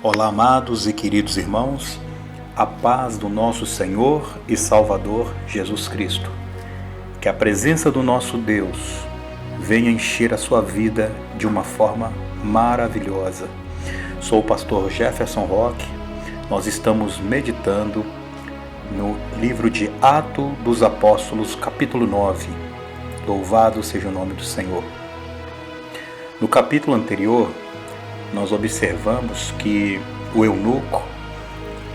Olá, amados e queridos irmãos, a paz do nosso Senhor e Salvador Jesus Cristo. Que a presença do nosso Deus venha encher a sua vida de uma forma maravilhosa. Sou o pastor Jefferson Roque. Nós estamos meditando no livro de Atos dos Apóstolos, capítulo 9. Louvado seja o nome do Senhor. No capítulo anterior, nós observamos que o eunuco,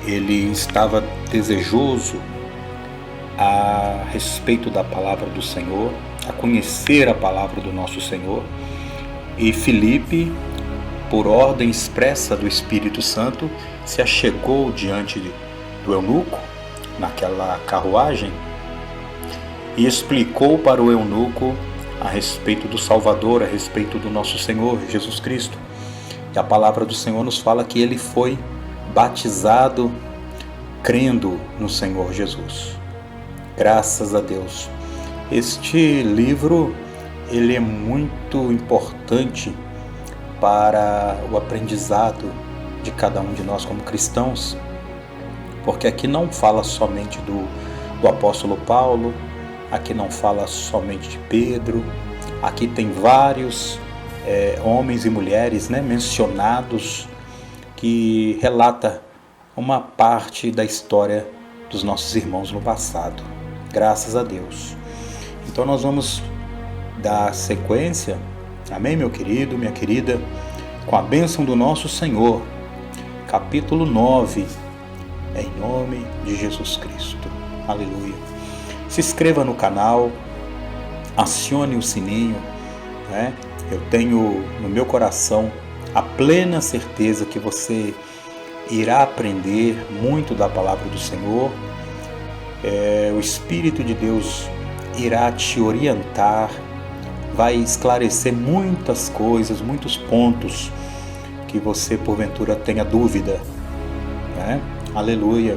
ele estava desejoso a respeito da palavra do Senhor, a conhecer a palavra do nosso Senhor, e Filipe, por ordem expressa do Espírito Santo, se achegou diante do eunuco, naquela carruagem, e explicou para o eunuco a respeito do Salvador, a respeito do nosso Senhor Jesus Cristo. E a palavra do Senhor nos fala que ele foi batizado crendo no Senhor Jesus. Graças a Deus. Este livro, ele é muito importante para o aprendizado de cada um de nós como cristãos, porque aqui não fala somente do apóstolo Paulo, aqui não fala somente de Pedro, aqui tem vários homens e mulheres, mencionados, que relata uma parte da história dos nossos irmãos no passado. Graças a Deus. Então nós vamos dar sequência, amém, meu querido, minha querida, com a bênção do nosso Senhor, capítulo 9, em nome de Jesus Cristo. Aleluia. Se inscreva no canal, acione o sininho, Eu tenho no meu coração a plena certeza que você irá aprender muito da palavra do Senhor. O Espírito de Deus irá te orientar, vai esclarecer muitas coisas, muitos pontos que você porventura tenha dúvida, Aleluia.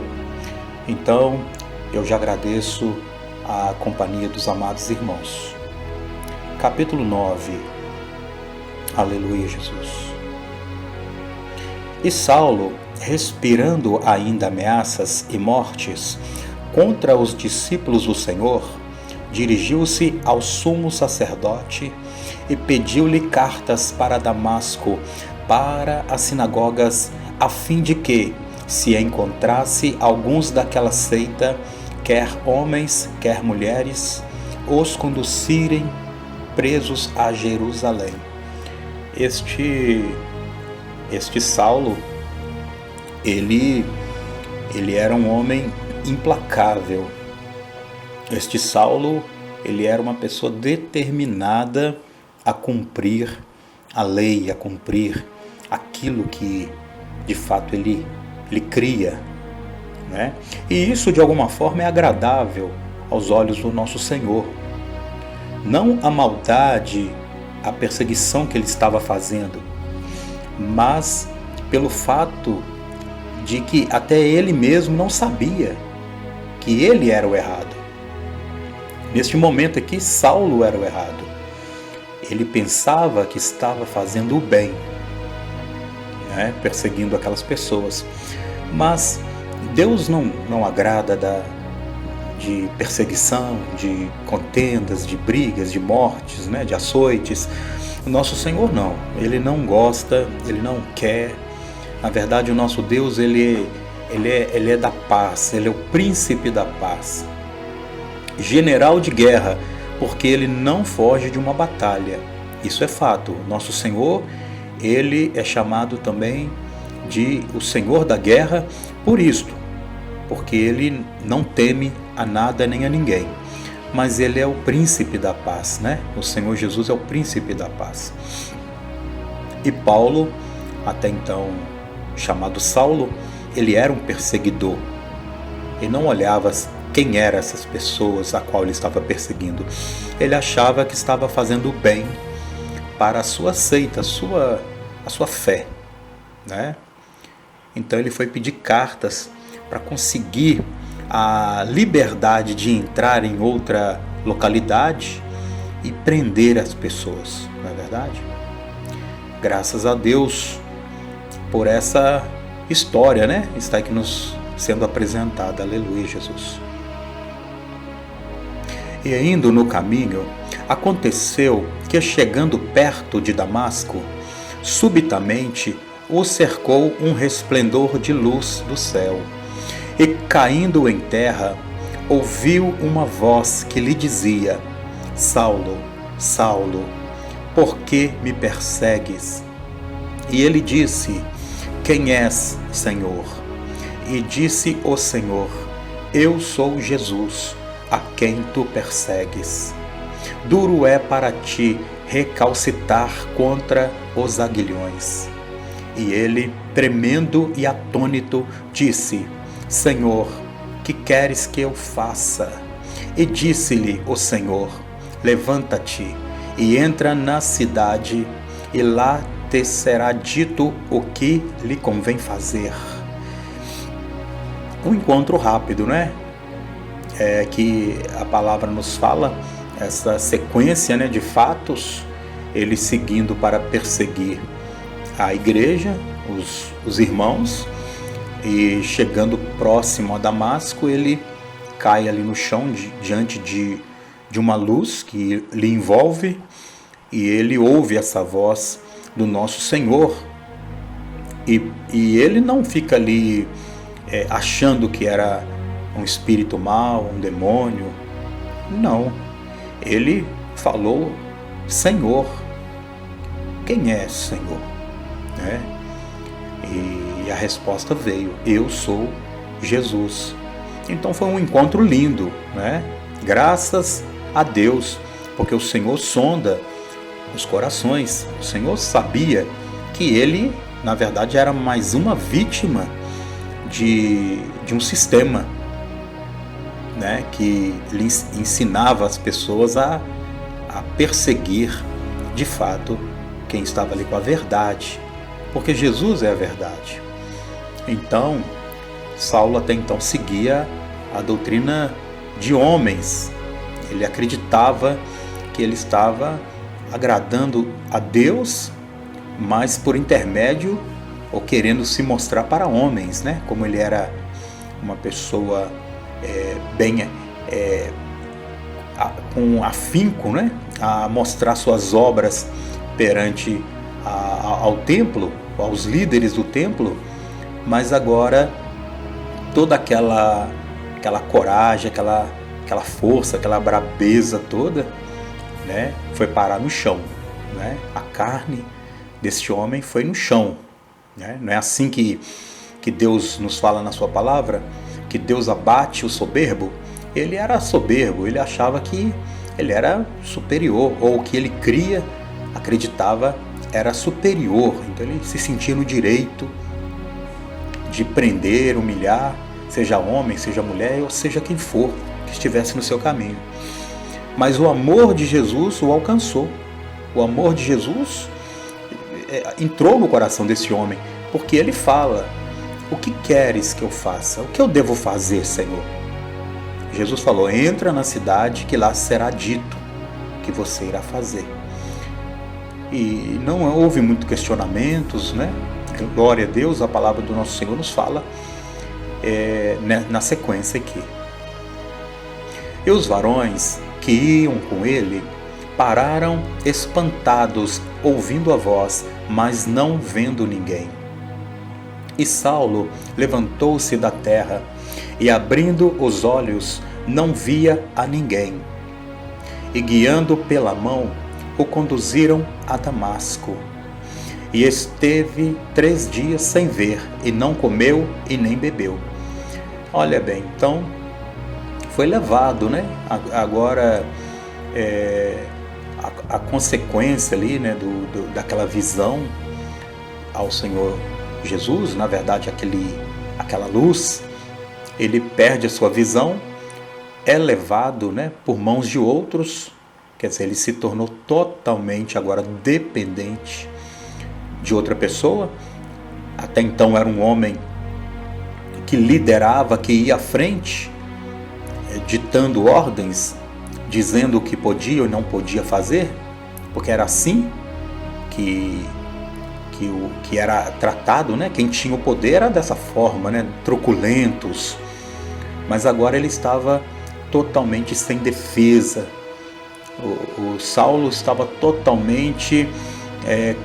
Então, eu já agradeço a companhia dos amados irmãos. Capítulo 9. Aleluia, Jesus. E Saulo, respirando ainda ameaças e mortes contra os discípulos do Senhor, dirigiu-se ao sumo sacerdote e pediu-lhe cartas para Damasco, para as sinagogas, a fim de que, se encontrasse alguns daquela seita, quer homens, quer mulheres, os conduzirem presos a Jerusalém. Este Saulo, ele era um homem implacável. Este Saulo, ele era uma pessoa determinada a cumprir a lei, a cumprir aquilo que de fato ele cria, E isso de alguma forma é agradável aos olhos do nosso Senhor. Não a maldade, a perseguição que ele estava fazendo, mas pelo fato de que até ele mesmo não sabia que ele era o errado. Neste momento aqui, Saulo era o errado. Ele pensava que estava fazendo o bem, perseguindo aquelas pessoas. Mas Deus não agrada de perseguição, de contendas, de brigas, de mortes, de açoites. O nosso Senhor não. Ele não gosta, ele não quer. Na verdade, o nosso Deus, ele é da paz, ele é o príncipe da paz. General de guerra, porque ele não foge de uma batalha. Isso é fato. Nosso Senhor, ele é chamado também de o Senhor da guerra por isto, porque ele não teme a nada nem a ninguém. Mas ele é o príncipe da paz, O Senhor Jesus é o príncipe da paz. E Paulo, até então chamado Saulo, ele era um perseguidor. Ele não olhava quem eram essas pessoas a qual ele estava perseguindo. Ele achava que estava fazendo o bem para a sua seita, a sua fé, Então ele foi pedir cartas para conseguir a liberdade de entrar em outra localidade e prender as pessoas, não é verdade? Graças a Deus por essa história, né, está aqui nos sendo apresentada. Aleluia, Jesus. E indo no caminho, aconteceu que, chegando perto de Damasco, subitamente o cercou um resplendor de luz do céu, e, caindo em terra, ouviu uma voz que lhe dizia: Saulo, Saulo, por que me persegues? E ele disse: Quem és, Senhor? E disse o Senhor: Eu sou Jesus, a quem tu persegues. Duro é para ti recalcitar contra os aguilhões. E ele, tremendo e atônito, disse: Senhor, que queres que eu faça? E disse-lhe o Senhor: Levanta-te e entra na cidade, e lá te será dito o que lhe convém fazer. Um encontro rápido, né? Que a palavra nos fala, essa sequência, né, de fatos, ele seguindo para perseguir a igreja, os irmãos, e chegando próximo a Damasco, ele cai ali no chão diante de uma luz que lhe envolve, e ele ouve essa voz do nosso Senhor, e ele não fica ali achando que era um espírito mau, um demônio. Não, ele falou: Senhor, quem é Senhor? E a resposta veio: eu sou Jesus. Então foi um encontro lindo, né? Graças a Deus, porque o Senhor sonda os corações. O Senhor sabia que ele, na verdade, era mais uma vítima de um sistema, né, que lhe ensinava as pessoas a perseguir, de fato, quem estava ali com a verdade, porque Jesus é a verdade. Então, Saulo até então seguia a doutrina de homens. Ele acreditava que ele estava agradando a Deus, mas por intermédio, ou querendo se mostrar para homens, né? Como ele era uma pessoa com afinco, né? A mostrar suas obras perante ao templo, aos líderes do templo, mas agora toda aquela coragem, aquela força, aquela brabeza toda, né, foi parar no chão, né? A carne deste homem foi no chão, né? Não é assim que Deus nos fala na sua palavra, que Deus abate o soberbo? Ele era soberbo, ele achava que ele era superior, ou o que ele acreditava era superior, então ele se sentia no direito de prender, humilhar, seja homem, seja mulher, ou seja quem for que estivesse no seu caminho. Mas o amor de Jesus o alcançou. O amor de Jesus entrou no coração desse homem, porque ele fala: o que queres que eu faça? O que eu devo fazer, Senhor? Jesus falou: entra na cidade, que lá será dito que você irá fazer. E não houve muitos questionamentos, né? Glória a Deus, a palavra do nosso Senhor nos fala na sequência aqui. E os varões que iam com ele pararam espantados, ouvindo a voz, mas não vendo ninguém. E Saulo levantou-se da terra e, abrindo os olhos, não via a ninguém. E, guiando pela mão, o conduziram a Damasco. E esteve 3 dias sem ver, e não comeu e nem bebeu. Olha bem, então foi levado, né? Agora a consequência ali, né, daquela visão ao Senhor Jesus, na verdade aquela luz, ele perde a sua visão, é levado, né, por mãos de outros, quer dizer, ele se tornou totalmente agora dependente de outra pessoa. Até então era um homem que liderava, que ia à frente, ditando ordens, dizendo o que podia ou não podia fazer, porque era assim que que era tratado, né? Quem tinha o poder era dessa forma, né? Truculentos. Mas agora ele estava totalmente sem defesa. O Saulo estava totalmente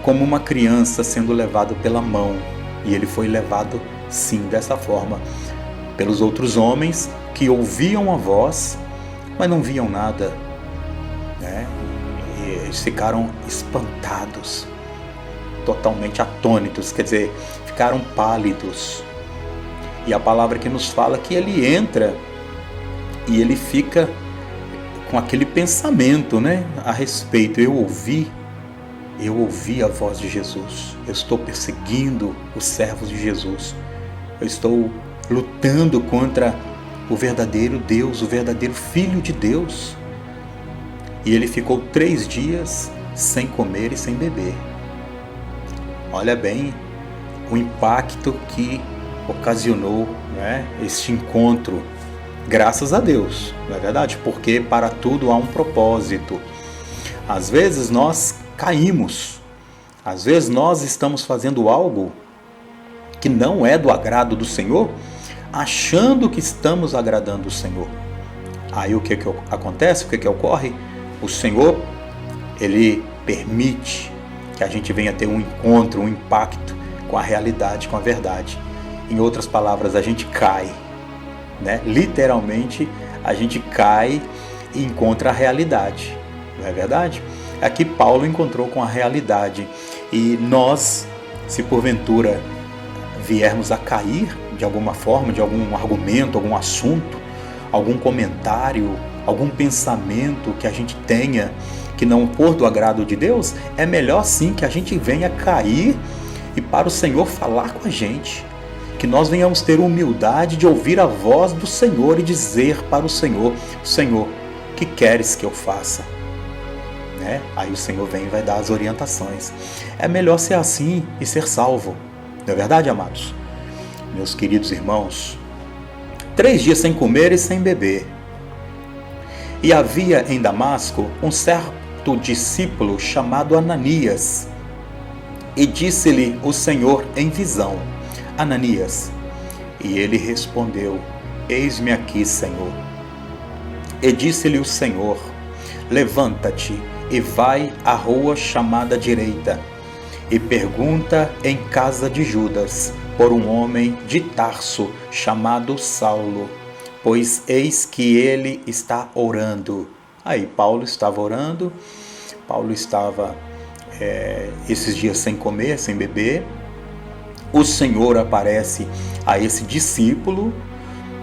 como uma criança sendo levado pela mão. E ele foi levado, sim, dessa forma, pelos outros homens que ouviam a voz, mas não viam nada, né? E eles ficaram espantados, totalmente atônitos, quer dizer, ficaram pálidos. E a palavra que nos fala que ele entra e ele fica com aquele pensamento, né, a respeito. Eu ouvi a voz de Jesus. Eu estou perseguindo os servos de Jesus. Eu estou lutando contra o verdadeiro Deus, o verdadeiro Filho de Deus. E ele ficou 3 dias sem comer e sem beber. Olha bem o impacto que ocasionou, né, este encontro. Graças a Deus, não é verdade? Porque para tudo há um propósito. Às vezes nós caímos. Às vezes nós estamos fazendo algo que não é do agrado do Senhor, achando que estamos agradando o Senhor. Aí o que acontece? O que ocorre? O Senhor, Ele permite que a gente venha ter um encontro, um impacto com a realidade, com a verdade. Em outras palavras, a gente cai, né? Literalmente, a gente cai e encontra a realidade, não é verdade? Aqui Paulo encontrou com a realidade. E nós, se porventura viermos a cair de alguma forma, de algum argumento, algum assunto, algum comentário, algum pensamento que a gente tenha que não for do agrado de Deus, é melhor sim que a gente venha cair e para o Senhor falar com a gente. Que nós venhamos ter humildade de ouvir a voz do Senhor e dizer para o Senhor: Senhor, o que queres que eu faça? Né? Aí o Senhor vem e vai dar as orientações. É melhor ser assim e ser salvo. Não é verdade, amados? Meus queridos irmãos, 3 dias sem comer e sem beber. E havia em Damasco um certo discípulo chamado Ananias. E disse-lhe o Senhor em visão: Ananias. E ele respondeu: Eis-me aqui, Senhor. E disse-lhe o Senhor: Levanta-te e vai à rua chamada direita, e pergunta em casa de Judas por um homem de Tarso chamado Saulo, pois eis que ele está orando. Aí Paulo estava orando, Paulo estava esses dias sem comer, sem beber. O Senhor aparece a esse discípulo,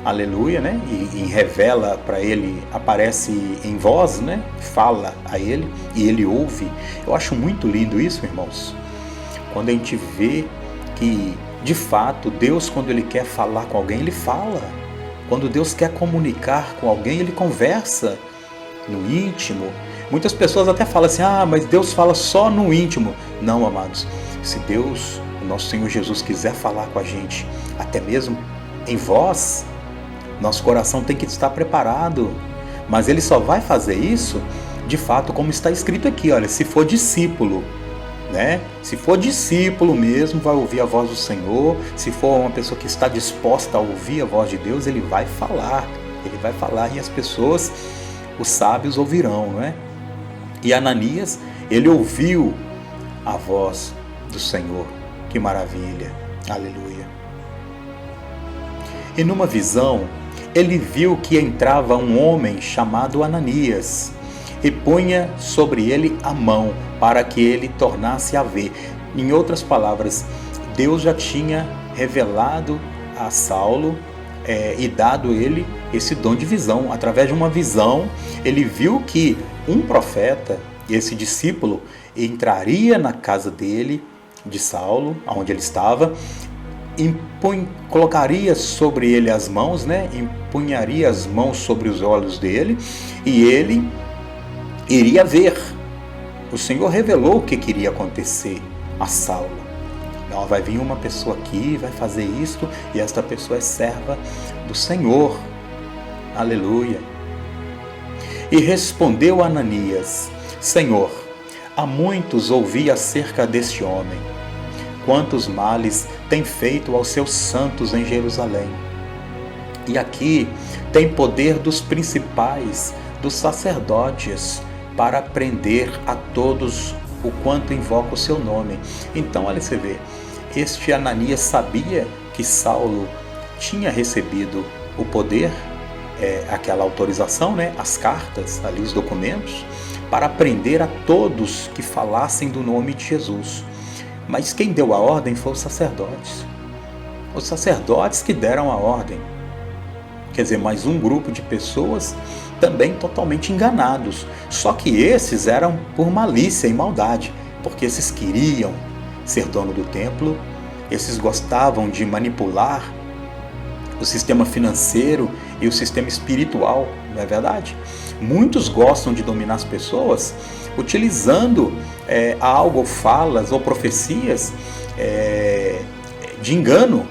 aleluia, né? E revela para ele, aparece em voz, né? Fala a ele e ele ouve. Eu acho muito lindo isso, irmãos. Quando a gente vê que, de fato, Deus, quando Ele quer falar com alguém, Ele fala. Quando Deus quer comunicar com alguém, Ele conversa no íntimo. Muitas pessoas até falam assim: mas Deus fala só no íntimo. Não, amados. Se Deus, o nosso Senhor Jesus, quiser falar com a gente, até mesmo em voz, nosso coração tem que estar preparado. Mas Ele só vai fazer isso, de fato, como está escrito aqui, olha, se for discípulo, né? Se for discípulo mesmo, vai ouvir a voz do Senhor. Se for uma pessoa que está disposta a ouvir a voz de Deus, Ele vai falar. Ele vai falar e as pessoas, os sábios, ouvirão, não é? E Ananias, ele ouviu a voz do Senhor. Que maravilha! Aleluia! E numa visão, ele viu que entrava um homem chamado Ananias e punha sobre ele a mão para que ele tornasse a ver. Em outras palavras, Deus já tinha revelado a Saulo e dado ele esse dom de visão. Através de uma visão, ele viu que um profeta, esse discípulo, entraria na casa dele, de Saulo, onde ele estava, colocaria sobre ele as mãos, né? Empunharia as mãos sobre os olhos dele e ele iria ver. O Senhor revelou o que iria acontecer a Saulo. Vai vir uma pessoa aqui, vai fazer isto, e esta pessoa é serva do Senhor. Aleluia. E respondeu Ananias: Senhor, há muitos ouvi acerca deste homem, quantos males tem feito aos seus santos em Jerusalém. E aqui tem poder dos principais, dos sacerdotes, para prender a todos o quanto invoca o seu nome. Então, olha, você vê, este Ananias sabia que Saulo tinha recebido o poder, aquela autorização, as cartas, ali os documentos, para prender a todos que falassem do nome de Jesus. Mas quem deu a ordem foi os sacerdotes. Os sacerdotes que deram a ordem. Quer dizer, mais um grupo de pessoas também totalmente enganados. Só que esses eram por malícia e maldade, porque esses queriam ser dono do templo, esses gostavam de manipular o sistema financeiro e o sistema espiritual, não é verdade? Muitos gostam de dominar as pessoas utilizando algo, ou falas, ou profecias de engano,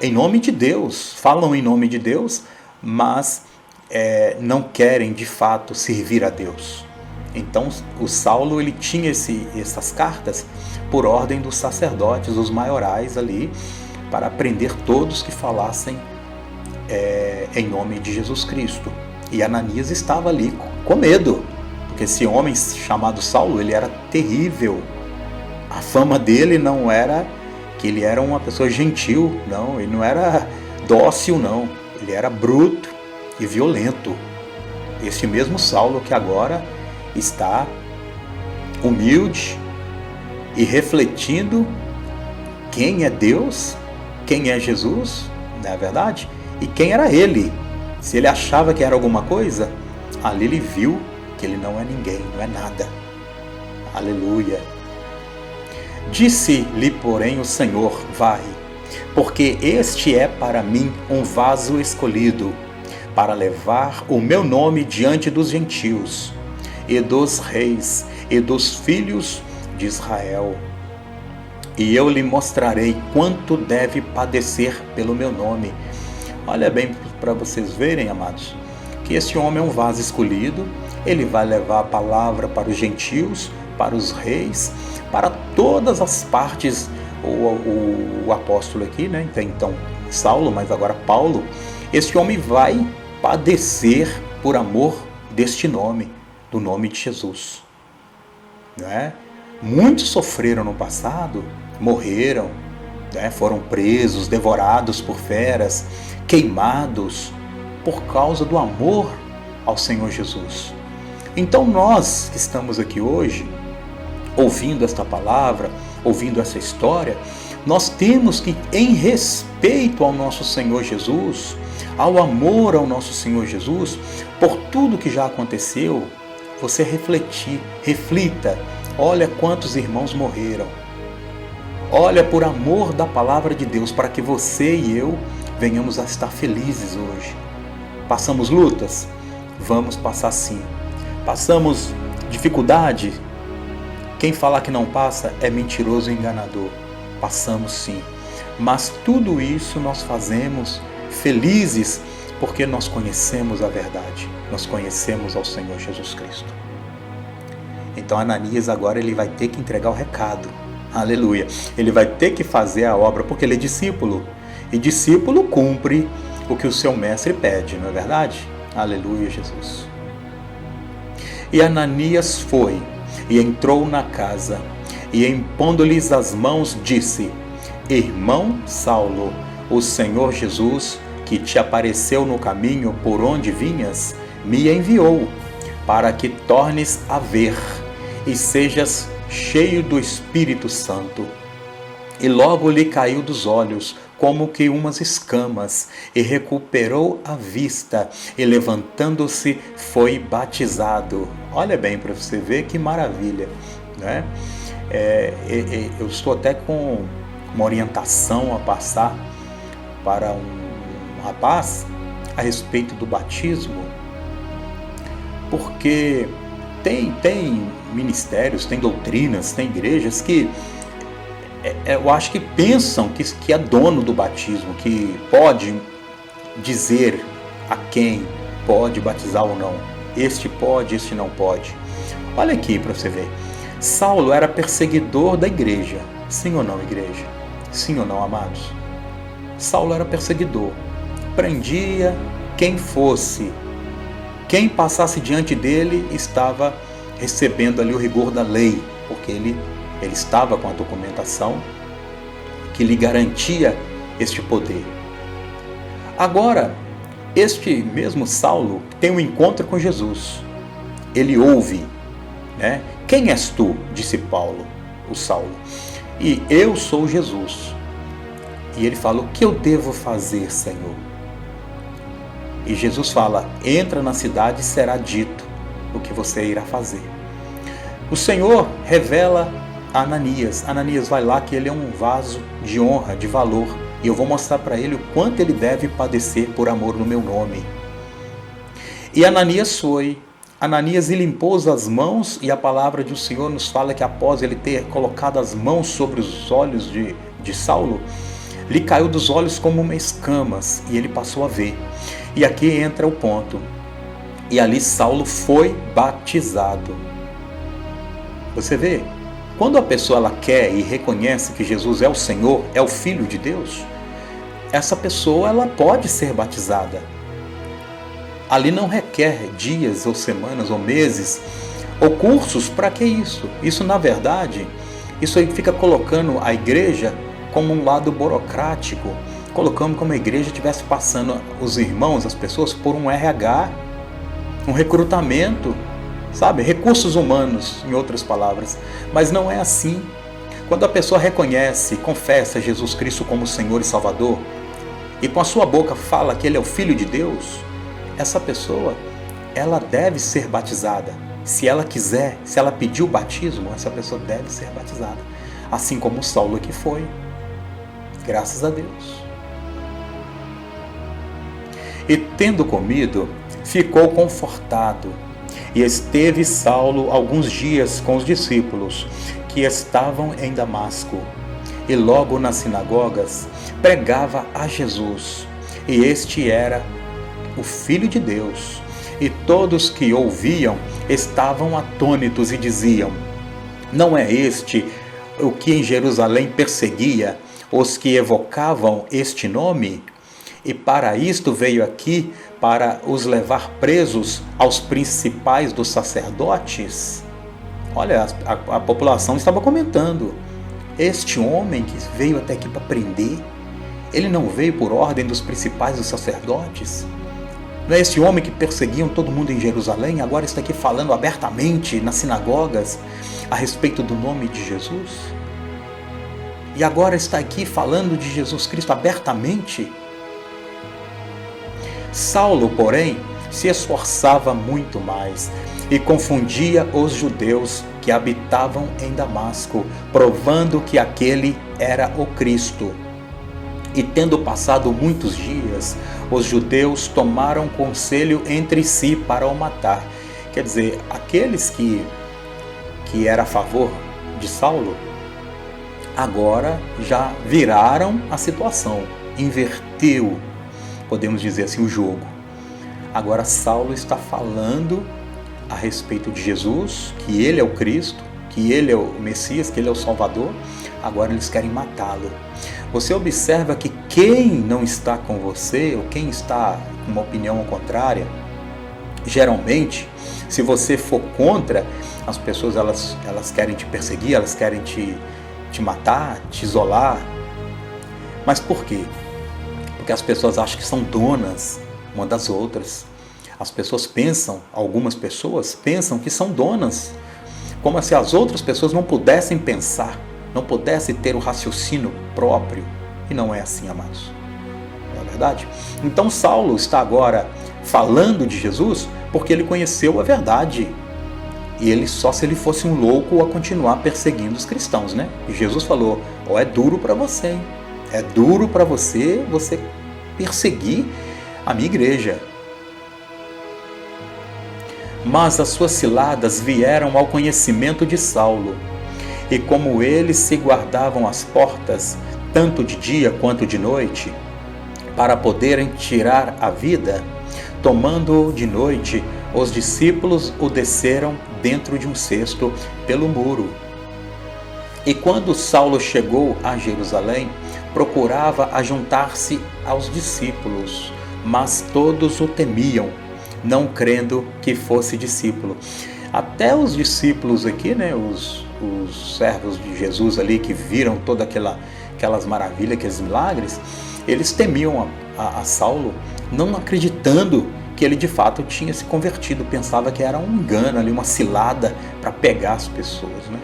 em nome de Deus. Falam em nome de Deus, mas não querem de fato servir a Deus. Então o Saulo, ele tinha essas cartas por ordem dos sacerdotes, dos maiorais ali, para prender todos que falassem em nome de Jesus Cristo. E Ananias estava ali com medo, porque esse homem chamado Saulo, ele era terrível. A fama dele não era que ele era uma pessoa gentil, não, ele não era dócil, não, ele era bruto e violento. Este mesmo Saulo que agora está humilde e refletindo quem é Deus, quem é Jesus, não é verdade? E quem era ele? Se ele achava que era alguma coisa, ali ele viu que ele não é ninguém, não é nada. Aleluia! Disse-lhe, porém, o Senhor: vai, porque este é para mim um vaso escolhido, para levar o meu nome diante dos gentios, e dos reis, e dos filhos de Israel. E eu lhe mostrarei quanto deve padecer pelo meu nome. Olha bem, para vocês verem, amados, que este homem é um vaso escolhido. Ele vai levar a palavra para os gentios, para os reis, para todas as partes. O apóstolo aqui, então Saulo, mas agora Paulo. Este homem vai padecer por amor deste nome, do nome de Jesus. Muitos sofreram no passado, morreram, foram presos, devorados por feras, queimados, por causa do amor ao Senhor Jesus. Então nós que estamos aqui hoje, ouvindo esta palavra, ouvindo essa história, nós temos que, em respeito ao nosso Senhor Jesus, ao amor ao nosso Senhor Jesus, por tudo que já aconteceu, você reflita, olha quantos irmãos morreram. Olha, por amor da palavra de Deus, para que você e eu venhamos a estar felizes hoje. Passamos lutas? Vamos passar sim. Passamos dificuldade? Quem falar que não passa é mentiroso e enganador. Passamos sim. Mas tudo isso nós fazemos felizes porque nós conhecemos a verdade. Nós conhecemos ao Senhor Jesus Cristo. Então Ananias agora ele vai ter que entregar o recado. Aleluia. Ele vai ter que fazer a obra porque ele é discípulo. E discípulo cumpre o que o seu mestre pede, não é verdade? Aleluia, Jesus. E Ananias foi e entrou na casa e, impondo-lhes as mãos, disse: Irmão Saulo, o Senhor Jesus, que te apareceu no caminho por onde vinhas, me enviou para que tornes a ver e sejas cheio do Espírito Santo. E logo lhe caiu dos olhos como que umas escamas, e recuperou a vista, e levantando-se foi batizado. Olha bem para você ver que maravilha, eu estou até com uma orientação a passar para um rapaz a respeito do batismo, porque tem ministérios, tem doutrinas, tem igrejas que eu acho que pensam que é dono do batismo, que pode dizer a quem pode batizar ou não. Este pode, este não pode. Olha aqui para você ver. Saulo era perseguidor da igreja. Sim ou não, igreja? Sim ou não, amados? Saulo era perseguidor. Prendia quem fosse. Quem passasse diante dele estava recebendo ali o rigor da lei, porque ele estava com a documentação que lhe garantia este poder. Agora, este mesmo Saulo tem um encontro com Jesus. Ele ouve, né? Quem és tu? Disse Paulo, o Saulo. E eu sou Jesus. E ele fala, o que eu devo fazer, Senhor? E Jesus fala, entra na cidade e será dito o que você irá fazer. O Senhor revela a Ananias. Ananias, vai lá que ele é um vaso de honra, de valor. E eu vou mostrar para ele o quanto ele deve padecer por amor no meu nome. E Ananias foi. Ananias lhe impôs as mãos, e a palavra do Senhor nos fala que após ele ter colocado as mãos sobre os olhos de Saulo, lhe caiu dos olhos como uma escamas, e ele passou a ver. E aqui entra o ponto. E ali Saulo foi batizado. Você vê? Quando a pessoa ela quer e reconhece que Jesus é o Senhor, é o Filho de Deus, essa pessoa ela pode ser batizada. Ali não requer dias ou semanas ou meses ou cursos. Para que isso? Isso na verdade, isso aí fica colocando a igreja como um lado burocrático, colocando como a igreja estivesse passando os irmãos, as pessoas, por um RH, um recrutamento, sabe? Recursos humanos, em outras palavras. Mas não é assim. Quando a pessoa reconhece, confessa Jesus Cristo como Senhor e Salvador, e com a sua boca fala que Ele é o Filho de Deus, essa pessoa, ela deve ser batizada. Se ela quiser, se ela pedir o batismo, essa pessoa deve ser batizada. Assim como Saulo que foi. Graças a Deus. E tendo comido, ficou confortado. E esteve Saulo alguns dias com os discípulos, que estavam em Damasco. E logo nas sinagogas pregava a Jesus. E este era o Filho de Deus. E todos que ouviam estavam atônitos e diziam, não é este o que em Jerusalém perseguia os que evocavam este nome? E para isto veio aqui, para os levar presos aos principais dos sacerdotes? Olha, a população estava comentando, este homem que veio até aqui para prender, ele não veio por ordem dos principais dos sacerdotes? Não é esse homem que perseguiam todo mundo em Jerusalém, agora está aqui falando abertamente nas sinagogas a respeito do nome de Jesus? E agora está aqui falando de Jesus Cristo abertamente? Saulo, porém, se esforçava muito mais e confundia os judeus que habitavam em Damasco, provando que aquele era o Cristo. E tendo passado muitos dias, os judeus tomaram conselho entre si para o matar. Quer dizer, aqueles que eram a favor de Saulo, agora já viraram a situação, inverteu, podemos dizer assim, o jogo. Agora Saulo está falando a respeito de Jesus, que ele é o Cristo, que ele é o Messias, que ele é o Salvador. Agora eles querem matá-lo. Você observa que quem não está com você, ou quem está com uma opinião contrária, geralmente, se você for contra, as pessoas elas querem te perseguir, elas querem te matar, te isolar. Mas por quê? Porque as pessoas acham que são donas uma das outras. As pessoas pensam, algumas pessoas pensam que são donas, como se as outras pessoas não pudessem pensar, não pudessem ter o raciocínio próprio. E não é assim, amados. Não é verdade? Então Saulo está agora falando de Jesus porque ele conheceu a verdade. E ele só se ele fosse um louco a continuar perseguindo os cristãos, né? E Jesus falou, é duro para você, hein? É duro para você perseguir a minha igreja. Mas as suas ciladas vieram ao conhecimento de Saulo, e como eles se guardavam às portas, tanto de dia quanto de noite, para poderem tirar a vida, tomando de noite, os discípulos o desceram dentro de um cesto pelo muro. E quando Saulo chegou a Jerusalém, procurava ajuntar-se aos discípulos, mas todos o temiam, não crendo que fosse discípulo. Até os discípulos aqui, né, os servos de Jesus ali, que viram todas aquelas maravilhas, aqueles milagres, eles temiam a Saulo, não acreditando que ele de fato tinha se convertido, pensava que era um engano ali, uma cilada para pegar as pessoas, né?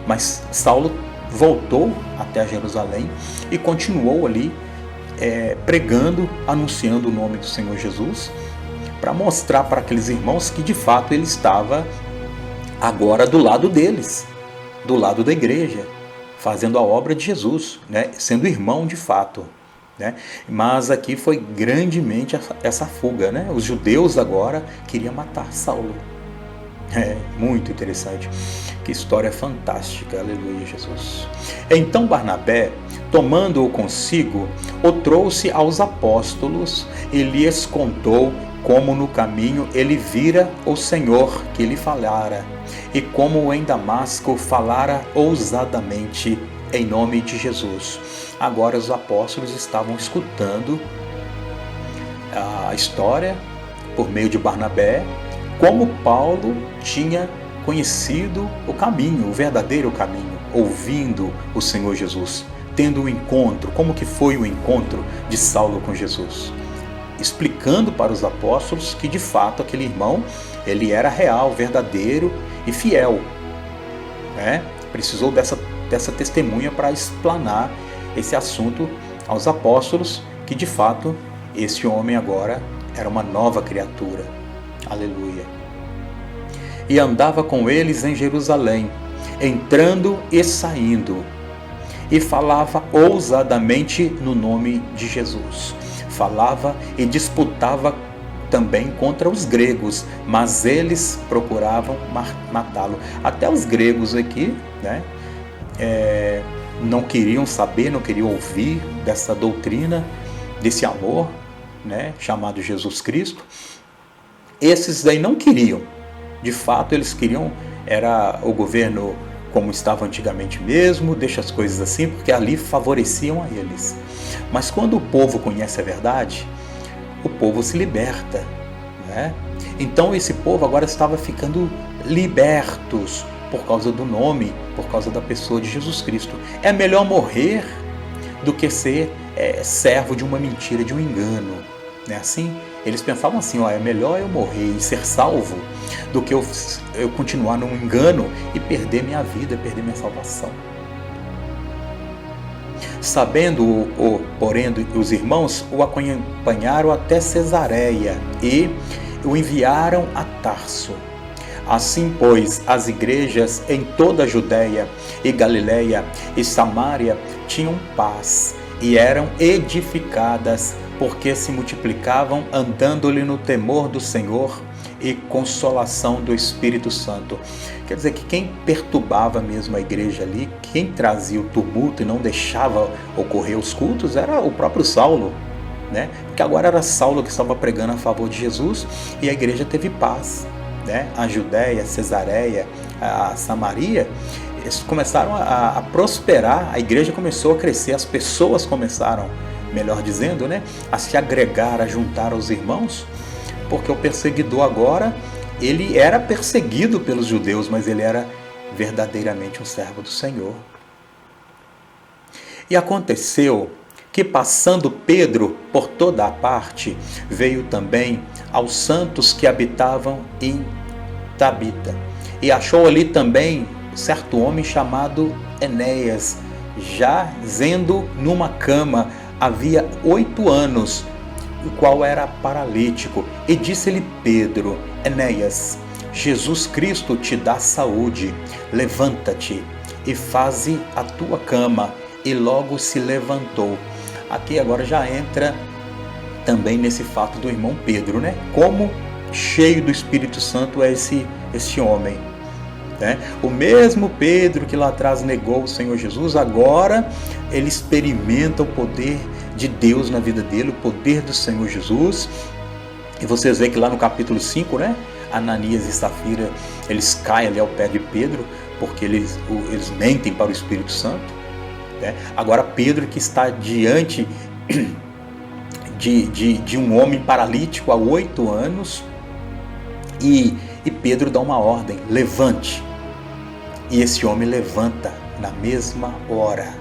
Mas Saulo voltou até Jerusalém e continuou ali pregando, anunciando o nome do Senhor Jesus, para mostrar para aqueles irmãos que de fato ele estava agora do lado deles, do lado da igreja, fazendo a obra de Jesus, né? Sendo irmão de fato, né? Mas aqui foi grandemente essa fuga, né? Os judeus agora queriam matar Saulo. Muito interessante. Que história fantástica, aleluia, Jesus. Então Barnabé, tomando-o consigo, o trouxe aos apóstolos e lhes contou como no caminho ele vira o Senhor que lhe falara, e como em Damasco falara ousadamente em nome de Jesus. Agora os apóstolos estavam escutando a história por meio de Barnabé, como Paulo tinha conhecido o caminho, o verdadeiro caminho, ouvindo o Senhor Jesus, tendo o encontro, como que foi o encontro de Saulo com Jesus, explicando para os apóstolos que de fato aquele irmão, ele era real, verdadeiro e fiel, né? Precisou dessa testemunha para explanar esse assunto aos apóstolos, que de fato esse homem agora era uma nova criatura. Aleluia. E andava com eles em Jerusalém, entrando e saindo, e falava ousadamente no nome de Jesus. Falava e disputava também contra os gregos, mas eles procuravam matá-lo. Até os gregos aqui, né, não queriam saber, não queriam ouvir dessa doutrina, desse amor, né, chamado Jesus Cristo. Esses daí não queriam. De fato, eles queriam, era o governo como estava antigamente mesmo, deixa as coisas assim, porque ali favoreciam a eles. Mas quando o povo conhece a verdade, o povo se liberta, né? Então esse povo agora estava ficando libertos por causa do nome, por causa da pessoa de Jesus Cristo. É melhor morrer do que ser servo de uma mentira, de um engano, né? Assim, eles pensavam assim, é melhor eu morrer e ser salvo do que eu continuar num engano e perder minha vida, perder minha salvação. Sabendo, porém, os irmãos o acompanharam até Cesareia e o enviaram a Tarso. Assim, pois, as igrejas em toda a Judéia e Galiléia e Samária tinham paz e eram edificadas, porque se multiplicavam andando-lhe no temor do Senhor e consolação do Espírito Santo. Quer dizer que quem perturbava mesmo a igreja ali, quem trazia o tumulto e não deixava ocorrer os cultos, era o próprio Saulo, né? Porque agora era Saulo que estava pregando a favor de Jesus e a igreja teve paz, né? A Judéia, a Cesareia, a Samaria, eles começaram a prosperar, a igreja começou a crescer, as pessoas começaram, melhor dizendo, né, a se agregar, a juntar aos irmãos, porque o perseguidor agora, ele era perseguido pelos judeus, mas ele era verdadeiramente um servo do Senhor. E aconteceu que, passando Pedro por toda a parte, veio também aos santos que habitavam em Tabita, e achou ali também certo homem chamado Enéas, jazendo numa cama, havia 8 anos, o qual era paralítico. E disse-lhe Pedro: Enéas, Jesus Cristo te dá saúde, levanta-te e faze a tua cama. E logo se levantou. Aqui agora já entra também nesse fato do irmão Pedro, né? Como cheio do Espírito Santo é esse homem, né? O mesmo Pedro que lá atrás negou o Senhor Jesus, agora ele experimenta o poder de Deus na vida dele, o poder do Senhor Jesus, E vocês veem que lá no capítulo 5, né, Ananias e Safira, eles caem ali ao pé de Pedro, porque eles mentem para o Espírito Santo, né? Agora Pedro, que está diante de um homem paralítico há 8 anos, e Pedro dá uma ordem: levante. E esse homem levanta na mesma hora.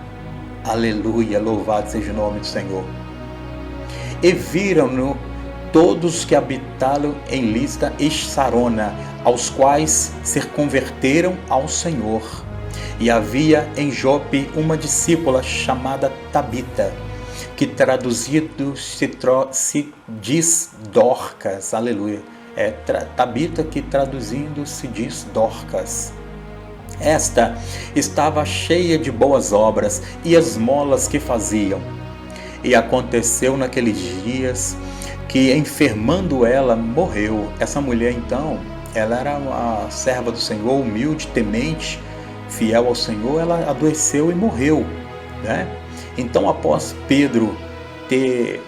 Aleluia, louvado seja o nome do Senhor. E viram-no todos que habitavam em Listra e Sarona, aos quais se converteram ao Senhor. E havia em Jope uma discípula chamada Tabita, que traduzido se diz Dorcas. Aleluia. Tabita, que traduzindo se diz Dorcas. Esta estava cheia de boas obras e esmolas que faziam. E aconteceu naqueles dias que, enfermando ela, morreu. Essa mulher, então, ela era uma serva do Senhor, humilde, temente, fiel ao Senhor. Ela adoeceu e morreu, né? Então, após Pedro ter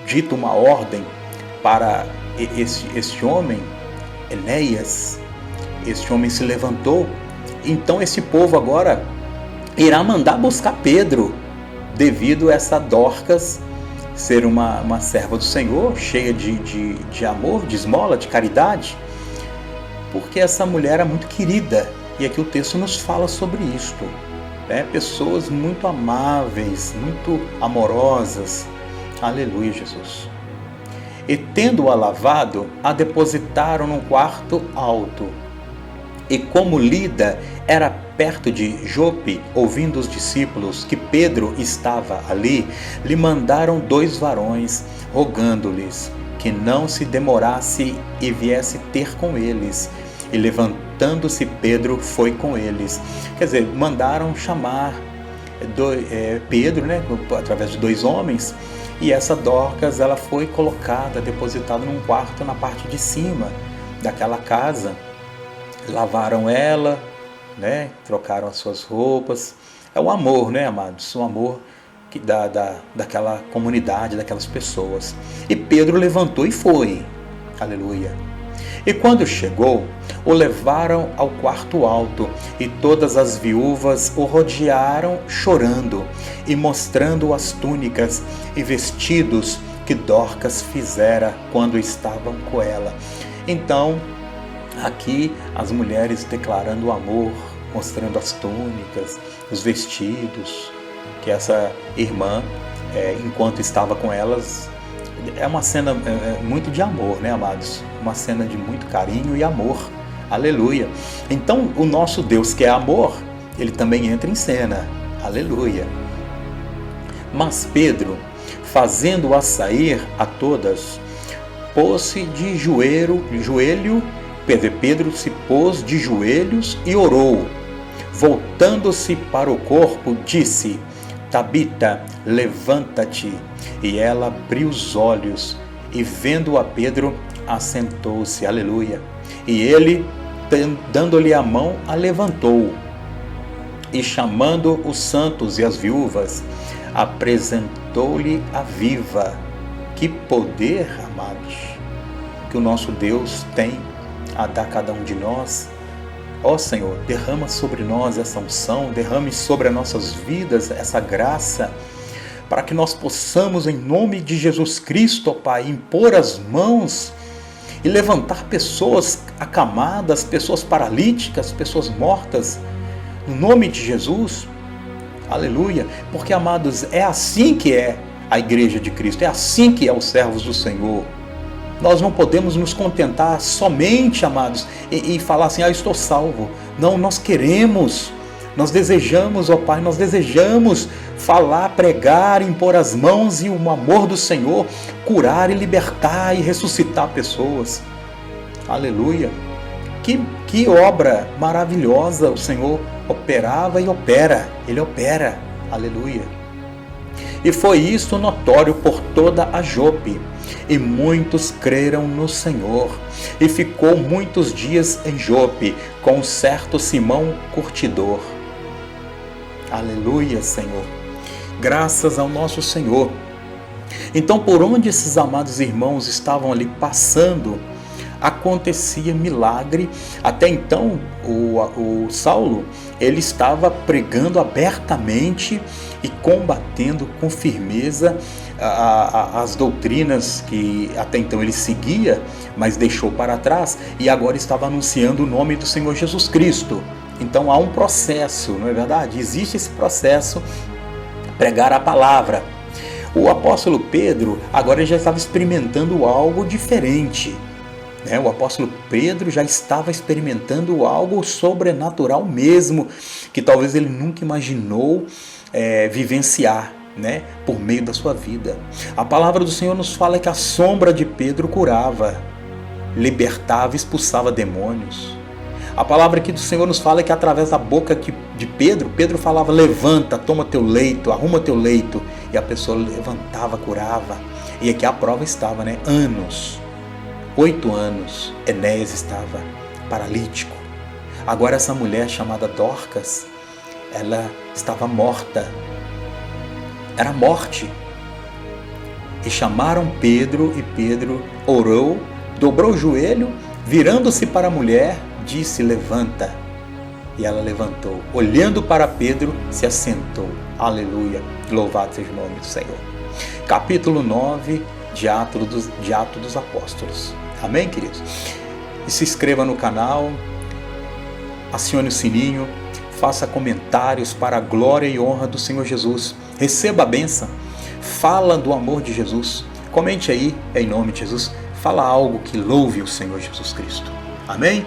dito uma ordem para esse homem, Enéas, esse homem se levantou. Então esse povo agora irá mandar buscar Pedro, devido a essa Dorcas ser uma serva do Senhor, cheia de amor, de esmola, de caridade, porque essa mulher era muito querida. E aqui o texto nos fala sobre isto, né? Pessoas muito amáveis, muito amorosas. Aleluia, Jesus. E tendo-a lavado, a depositaram num quarto alto. E como Lida era perto de Jope, ouvindo os discípulos que Pedro estava ali, lhe mandaram 2 varões, rogando-lhes que não se demorasse e viesse ter com eles. E levantando-se Pedro, foi com eles. Quer dizer, mandaram chamar Pedro, né, através de 2 homens, e essa Dorcas, ela foi colocada, depositada num quarto na parte de cima daquela casa. Lavaram ela, né? Trocaram as suas roupas. É o amor, né, amados? O amor que daquela comunidade, daquelas pessoas. E Pedro levantou e foi. Aleluia. E quando chegou, o levaram ao quarto alto, e todas as viúvas o rodearam chorando, e mostrando as túnicas e vestidos que Dorcas fizera quando estavam com ela. Então, aqui as mulheres declarando o amor, mostrando as túnicas, os vestidos, que essa irmã, enquanto estava com elas, é uma cena muito de amor, né, amados? Uma cena de muito carinho e amor. Aleluia. Então, o nosso Deus, que é amor, ele também entra em cena. Aleluia. Mas Pedro, fazendo-a sair a todas, pôs-se de joelho. Pedro se pôs de joelhos e orou. Voltando-se para o corpo, disse: Tabita, levanta-te. E ela abriu os olhos, e vendo a Pedro, assentou-se. Aleluia. E ele, dando-lhe a mão, a levantou. E chamando os santos e as viúvas, apresentou-lhe a viva. Que poder, amados, que o nosso Deus tem a dar a cada um de nós. Ó Senhor, derrama sobre nós essa unção, derrame sobre as nossas vidas essa graça, para que nós possamos, em nome de Jesus Cristo, ó Pai, impor as mãos e levantar pessoas acamadas, pessoas paralíticas, pessoas mortas, no nome de Jesus. Aleluia. Porque, amados, é assim que é a igreja de Cristo, é assim que é os servos do Senhor. Nós não podemos nos contentar somente, amados, e falar assim: eu estou salvo. Não, nós queremos, nós desejamos, ó Pai, nós desejamos falar, pregar, impor as mãos e o amor do Senhor, curar e libertar e ressuscitar pessoas. Aleluia. Que obra maravilhosa o Senhor operava e opera. Ele opera. Aleluia. E foi isto notório por toda a Jope, e muitos creram no Senhor. E ficou muitos dias em Jope com um certo Simão curtidor. Aleluia, Senhor. Graças ao nosso Senhor. Então, por onde esses amados irmãos estavam ali passando, acontecia milagre. Até então, o Saulo, ele estava pregando abertamente e combatendo com firmeza as doutrinas que até então ele seguia, mas deixou para trás, e agora estava anunciando o nome do Senhor Jesus Cristo. Então há um processo, não é verdade? Existe esse processo, pregar a palavra. O apóstolo Pedro agora já estava experimentando algo diferente. O apóstolo Pedro já estava experimentando algo sobrenatural mesmo, que talvez ele nunca imaginou vivenciar, por meio da sua vida. A palavra do Senhor nos fala que a sombra de Pedro curava, libertava, expulsava demônios. A palavra aqui do Senhor nos fala que através da boca de Pedro falava: levanta, toma teu leito, arruma teu leito. E a pessoa levantava, curava. E aqui a prova estava, anos, 8 anos, Enéas estava paralítico. Agora essa mulher chamada Dorcas, ela estava morta. Era morte. E chamaram Pedro, e Pedro orou, dobrou o joelho, virando-se para a mulher, disse: levanta. E ela levantou. Olhando para Pedro, se assentou. Aleluia. Louvado seja o nome do Senhor. Capítulo 9 de Atos dos Apóstolos. Amém, queridos? E se inscreva no canal, acione o sininho, faça comentários para a glória e honra do Senhor Jesus. Receba a bênção. Fala do amor de Jesus. Comente aí, em nome de Jesus. Fala algo que louve o Senhor Jesus Cristo. Amém?